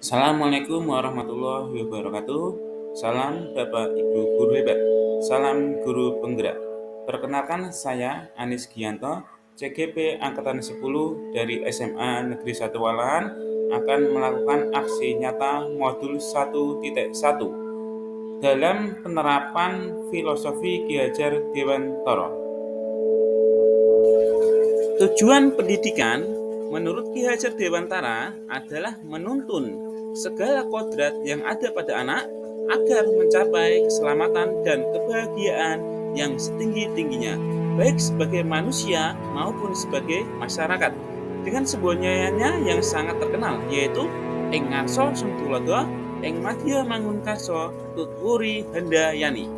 Assalamualaikum warahmatullahi wabarakatuh. Salam Bapak Ibu Guru Hebat. Salam Guru Penggerak. Perkenalkan saya Anis Gianto, CGP Angkatan 10 dari SMA Negeri 1 Walahan akan melakukan aksi nyata modul 1.1 dalam penerapan filosofi Ki Hajar Dewantara. Tujuan pendidikan menurut Ki Hajar Dewantara adalah menuntun segala kodrat yang ada pada anak agar mencapai keselamatan dan kebahagiaan yang setinggi-tingginya, baik sebagai manusia maupun sebagai masyarakat. Dengan sebuah nyanyiannya yang sangat terkenal, yaitu Ing Ngarso Sung Tulodo, Ing Madya Mangunkarso Tutwuri Handayani.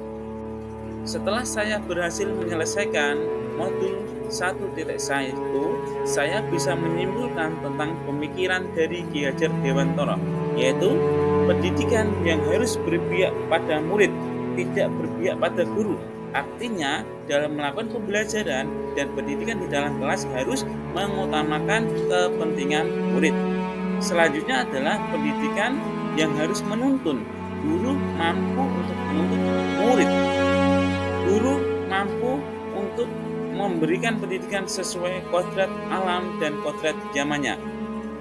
Setelah saya berhasil menyelesaikan modul 1.1, saya bisa menyimpulkan tentang pemikiran dari Ki Hajar Dewantara, yaitu pendidikan yang harus berpihak pada murid, tidak berpihak pada guru. Artinya, dalam melakukan pembelajaran dan pendidikan di dalam kelas harus mengutamakan kepentingan murid. Selanjutnya adalah pendidikan yang harus menuntun. Guru mampu untuk menuntun murid. Guru mampu untuk memberikan pendidikan sesuai kodrat alam dan kodrat zamannya.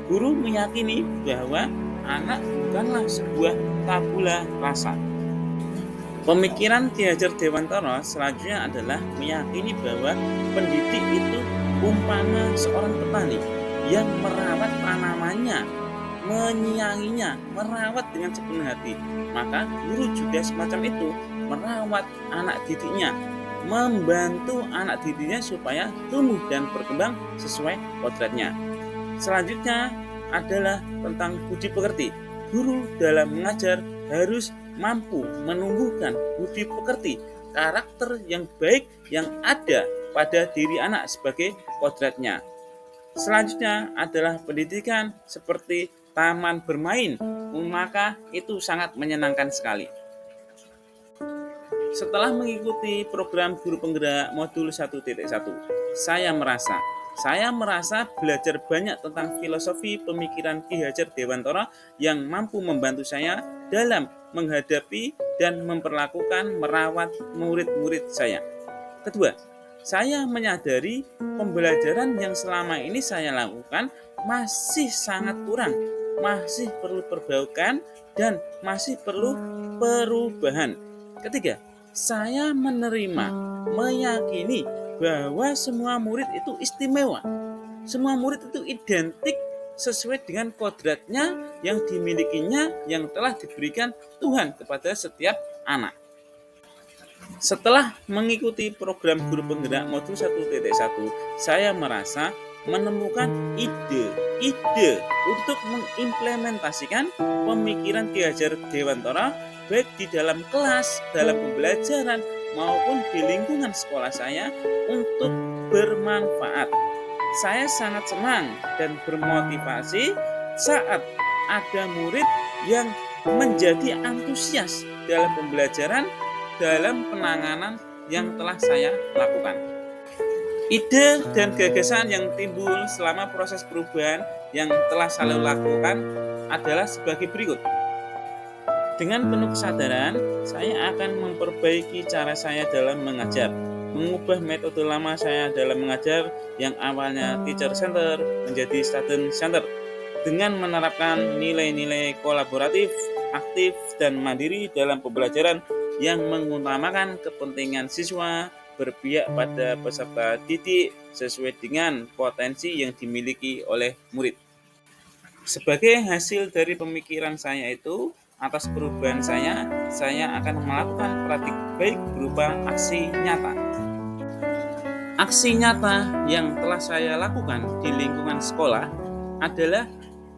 Guru meyakini bahwa anak bukanlah sebuah tabula rasa. Pemikiran Ki Hajar Dewantara selanjutnya adalah meyakini bahwa pendidik itu umpama seorang petani yang merawat tanamannya, menyayanginya, merawat dengan sepenuh hati. Maka guru juga semacam itu, merawat anak didiknya, membantu anak didiknya supaya tumbuh dan berkembang sesuai kodratnya. Selanjutnya adalah tentang budi pekerti. Guru dalam mengajar harus mampu menumbuhkan budi pekerti, karakter yang baik yang ada pada diri anak sebagai kodratnya. Selanjutnya adalah pendidikan seperti taman bermain, maka itu sangat menyenangkan sekali. Setelah mengikuti program Guru Penggerak modul 1.1, saya merasa belajar banyak tentang filosofi pemikiran Ki Hajar Dewantara yang mampu membantu saya dalam menghadapi dan memperlakukan merawat murid-murid saya. Kedua, saya menyadari pembelajaran yang selama ini saya lakukan masih sangat kurang, masih perlu perbaikan dan masih perlu perubahan. Ketiga, saya meyakini bahwa semua murid itu istimewa. Semua murid itu identik sesuai dengan kodratnya yang dimilikinya, yang telah diberikan Tuhan kepada setiap anak. Setelah mengikuti program Guru Penggerak modul 1.1, saya merasa menemukan ide untuk mengimplementasikan pemikiran Ki Hajar Dewantara baik di dalam kelas, dalam pembelajaran, maupun di lingkungan sekolah saya untuk bermanfaat. Saya sangat senang dan bermotivasi saat ada murid yang menjadi antusias dalam pembelajaran, dalam penanganan yang telah saya lakukan. Ide dan gagasan yang timbul selama proses perubahan yang telah saya lakukan adalah sebagai berikut. Dengan penuh kesadaran, saya akan memperbaiki cara saya dalam mengajar, mengubah metode lama saya dalam mengajar yang awalnya teacher center menjadi student center, dengan menerapkan nilai-nilai kolaboratif, aktif, dan mandiri dalam pembelajaran yang mengutamakan kepentingan siswa, berpihak pada peserta didik sesuai dengan potensi yang dimiliki oleh murid. Sebagai hasil dari pemikiran saya itu, atas perubahan saya akan melakukan praktik baik berupa aksi nyata. Aksi nyata yang telah saya lakukan di lingkungan sekolah adalah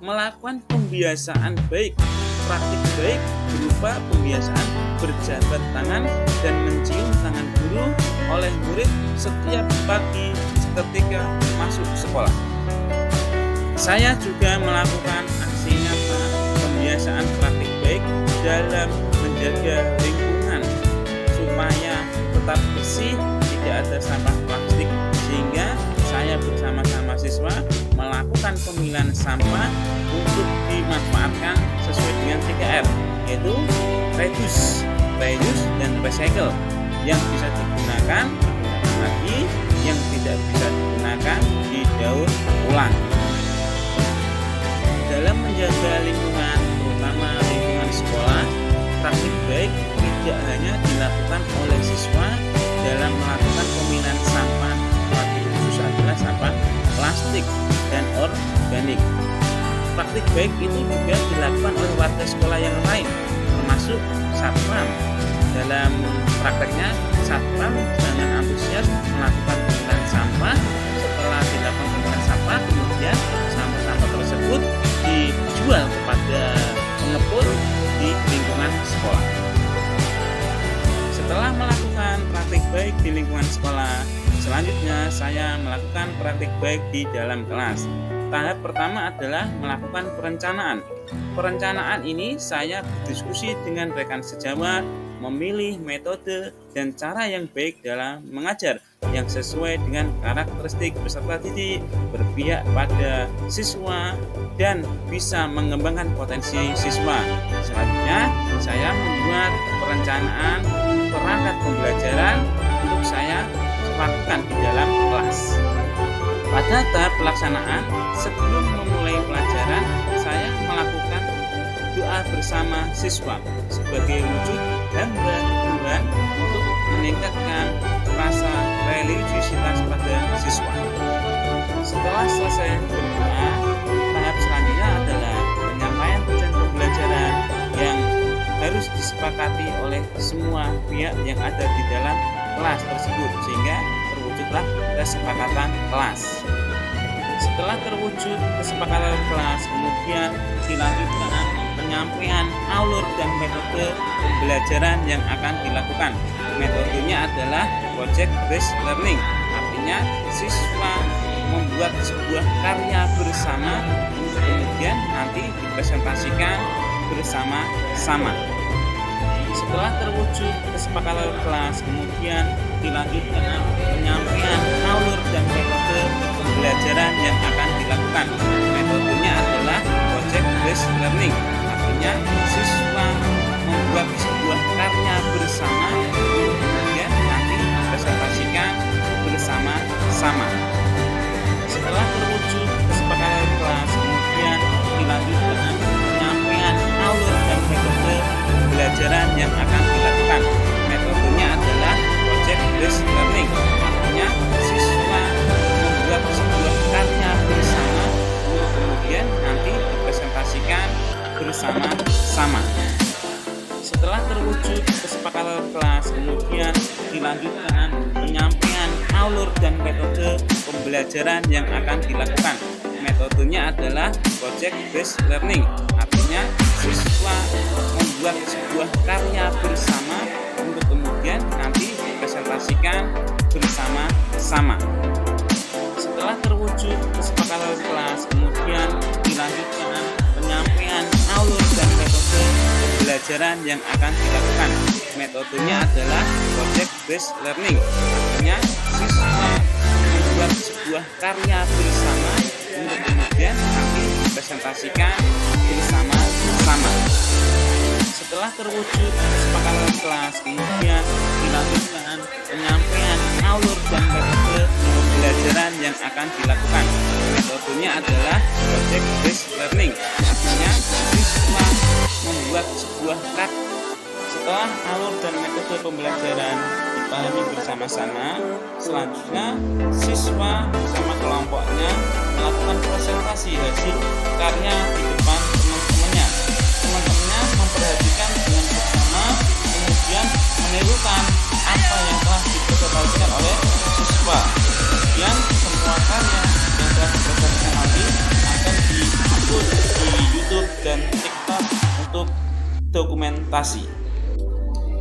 melakukan pembiasaan baik, praktik baik berupa pembiasaan berjabat tangan dan mencium tangan guru oleh murid setiap pagi ketika masuk sekolah. Saya juga melakukan aksi nyata pembiasaan praktik baik dalam menjaga lingkungan supaya tetap bersih, tidak ada sampah plastik, sehingga saya bersama-sama siswa melakukan pemilahan sampah untuk dimanfaatkan dengan 3R, yaitu reduce, reuse, dan recycle. Yang bisa digunakan lagi, yang tidak bisa digunakan didaur ulang. Dalam menjaga lingkungan, terutama lingkungan sekolah, praktik baik tidak hanya dilakukan oleh siswa dalam melakukan pemilihan sampah, tapi khusus adalah sampah plastik dan organik. Praktik baik itu juga dilakukan oleh warga sekolah yang lain, termasuk satpam. Dalam prakteknya, satpam dengan antusias melakukan pemilihan sampah. Setelah dilakukan pemilihan sampah, kemudian sampah-sampah tersebut dijual kepada pengepul di lingkungan sekolah. Setelah melakukan praktik baik di lingkungan sekolah, selanjutnya saya melakukan praktik baik di dalam kelas. Tahap pertama adalah melakukan perencanaan. Perencanaan ini saya berdiskusi dengan rekan sejawat, memilih metode dan cara yang baik dalam mengajar yang sesuai dengan karakteristik peserta didik, berpihak pada siswa, dan bisa mengembangkan potensi siswa. Selanjutnya, saya membuat perencanaan perangkat pembelajaran untuk saya lakukan di dalam kelas. Pada tahap pelaksanaan, sebelum memulai pelajaran, saya melakukan doa bersama siswa sebagai wujud hamba Tuhan untuk meningkatkan rasa religiusitas pada siswa. Setelah selesai berdoa, tahap selanjutnya adalah penyampaian tujuan pembelajaran yang harus disepakati oleh semua pihak yang ada di dalam kelas tersebut, sehingga terwujudlah kesepakatan kelas. Setelah terwujud kesepakatan kelas, kemudian dilanjutkan penyampaian alur dan metode pembelajaran yang akan dilakukan. Metodenya adalah project based learning, artinya siswa membuat sebuah karya bersama untuk kemudian nanti dipresentasikan bersama-sama. Setelah terwujud kesepakatan kelas, kemudian dilanjutkan penyampaian alur dan metode pembelajaran yang akan dilakukan. Metodenya adalah project based learning, artinya siswa membuat sebuah karya bersama untuk kemudian nanti dipresentasikan bersama-sama. Setelah terwujud kesepakatan kelas, kemudian dilanjutkan penyampaian alur dan metode pembelajaran yang akan dilakukan. Metodenya adalah project based learning, artinya siswa membuat sebuah karya bersama untuk kemudian nanti dipresentasikan bersama-sama. Setelah terwujud kesepakatan kelas, kemudian dilanjutkan penyampaian alur dan metode pembelajaran yang akan dilakukan. Metodenya adalah project based learning, artinya siswa membuat sebuah karya bersama untuk kemudian nanti dipresentasikan bersama-sama. Setelah terwujud kesepakatan kelas, kemudian dilanjutkan penyampaian alur dan metode pembelajaran yang akan dilakukan. Metodenya adalah project based learning, artinya siswa membuat sebuah karya bersama untuk kemudian nanti dipresentasikan bersama-sama. Setelah terwujud kesepakatan kelas, kemudian dilanjutkan penyampaian alur dan metode pembelajaran yang akan dilakukan. Metodenya adalah project based learning, artinya siswa membuat sebuah karya. Setelah alur dan metode pembelajaran dipahami bersama-sama, selanjutnya siswa bersama kelompoknya melakukan presentasi hasil karya di depan teman-temannya. Teman-temannya memperhatikan dengan bersama, kemudian menirukan apa yang telah dipresentasikan oleh siswa. Kemudian semua karya yang telah dipresentasikan nanti akan diupload di YouTube dan TikTok untuk dokumentasi.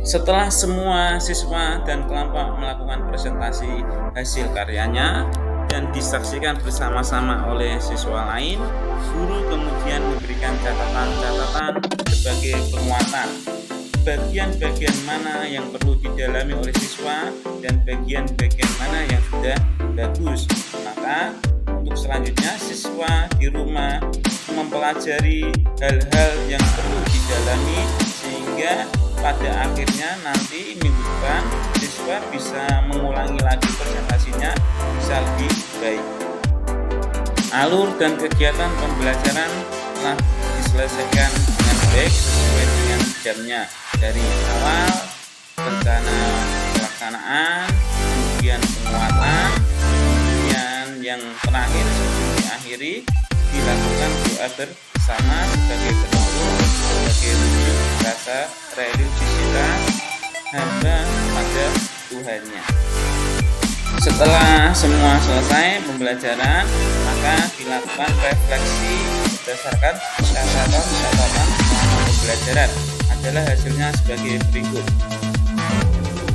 Setelah semua siswa dan kelompok melakukan presentasi hasil karyanya dan disaksikan bersama-sama oleh siswa lain, guru kemudian memberikan catatan-catatan sebagai penguatan. Bagian-bagian mana yang perlu didalami oleh siswa dan bagian-bagian mana yang sudah bagus. Maka untuk selanjutnya siswa di rumah mempelajari hal-hal yang perlu didalami, sehingga pada akhirnya nanti minggu depan siswa bisa mengulangi lagi presentasinya bisa lebih baik. Alur dan kegiatan pembelajaran telah diselesaikan dengan baik sesuai dengan jamnya, dari awal rencana pelaksanaan, kemudian penguatan, kemudian yang terakhir sebelum diakhiri dilakukan doa bersama sebagai penutup, sebagai wujud rasa religiusitas hamba pada Tuhannya. Setelah semua selesai pembelajaran, maka dilakukan refleksi berdasarkan catatan selama pembelajaran. Adalah hasilnya sebagai berikut.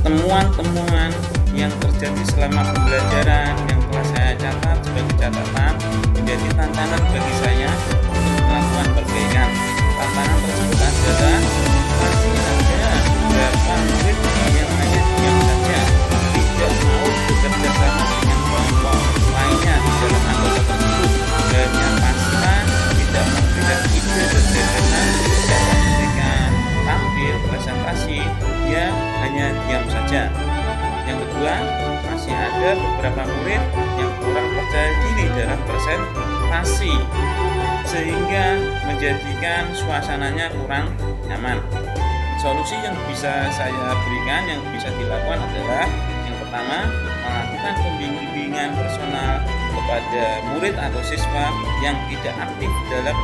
Temuan-temuan yang terjadi selama pembelajaran yang telah saya catat sebagai catatan menjadi tantangan bagi saya untuk melakukan perbaikan. Tantangan tersebut adalah masih ada beberapa murid yang hanya diam saja, tidak mau bekerja sama dengan kelompok lainnya di dalam anggota tersebut, hanya pasrah, tidak memberikan ide dan gagasan, tidak memberikan tampil presentasi, dia hanya diam saja. Yang kedua, masih ada beberapa murid yang kurang percaya diri dalam presentasi, sehingga menjadikan suasananya kurang nyaman. Solusi yang bisa saya berikan, yang bisa dilakukan adalah yang pertama, melakukan pembimbingan personal kepada murid atau siswa yang tidak aktif dalam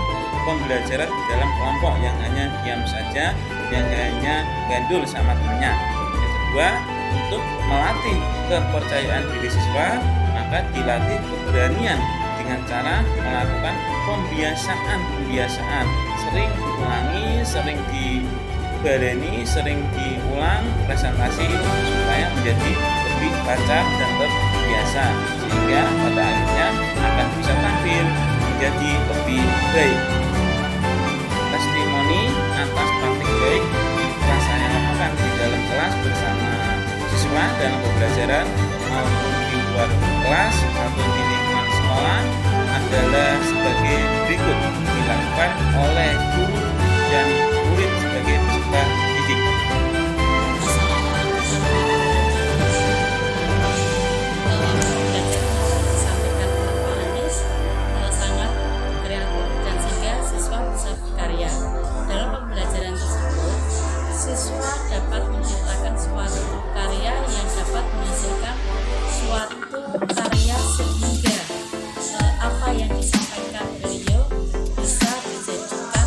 pembelajaran di dalam kelompok, yang hanya diam saja, yang hanya gandul sama temannya. Yang kedua, untuk melatih kepercayaan diri siswa, maka dilatih keberanian dengan cara melakukan pembiasaan, sering diulangi, sering dibaleni, sering diulang presentasi supaya menjadi lebih lancar dan terbiasa, sehingga pada akhirnya akan bisa tampil menjadi lebih baik. Testimoni atas praktik baik yang saya lakukan di dalam kelas bersama siswa dalam pembelajaran maupun di luar kelas atau di lingkungan sekolah adalah sebagai berikut, dilakukan oleh guru dan murid sebagai peserta didik. Disampaikan oleh Pak Anies sangat kreatif dan sehingga siswa bisa berkarya. Dalam pembelajaran tersebut, siswa dapat menciptakan suatu karya yang dapat menghasilkan suatu karya sehingga apa yang disampaikan beliau bisa dijadikan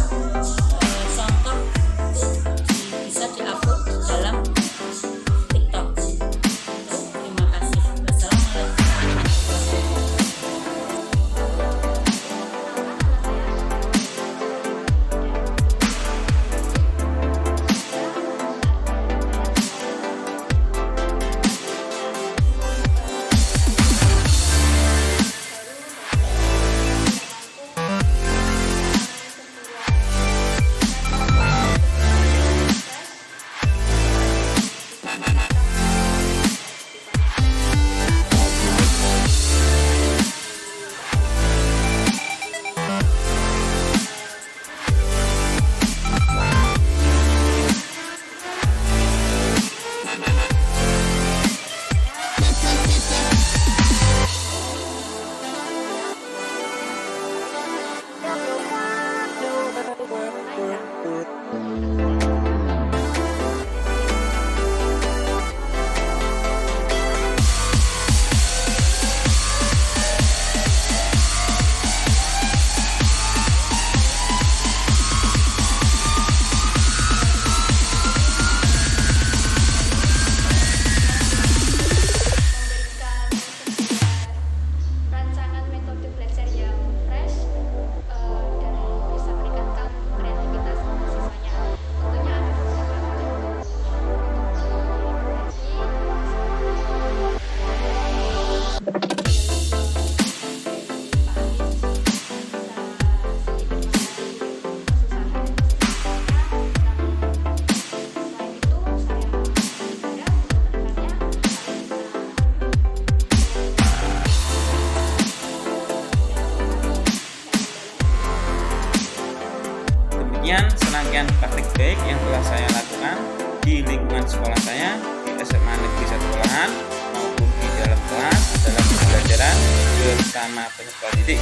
Demikian serangkaian praktik baik yang telah saya lakukan di lingkungan sekolah saya, di SMA Negeri 1 Kelahan, maupun di dalam kelas, dalam pembelajaran bersama peserta didik.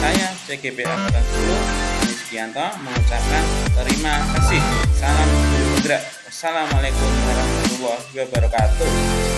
Saya CGP Angkatan 10, Sugianto, mengucapkan terima kasih. Salam guru bergerak. Wassalamualaikum warahmatullahi wabarakatuh.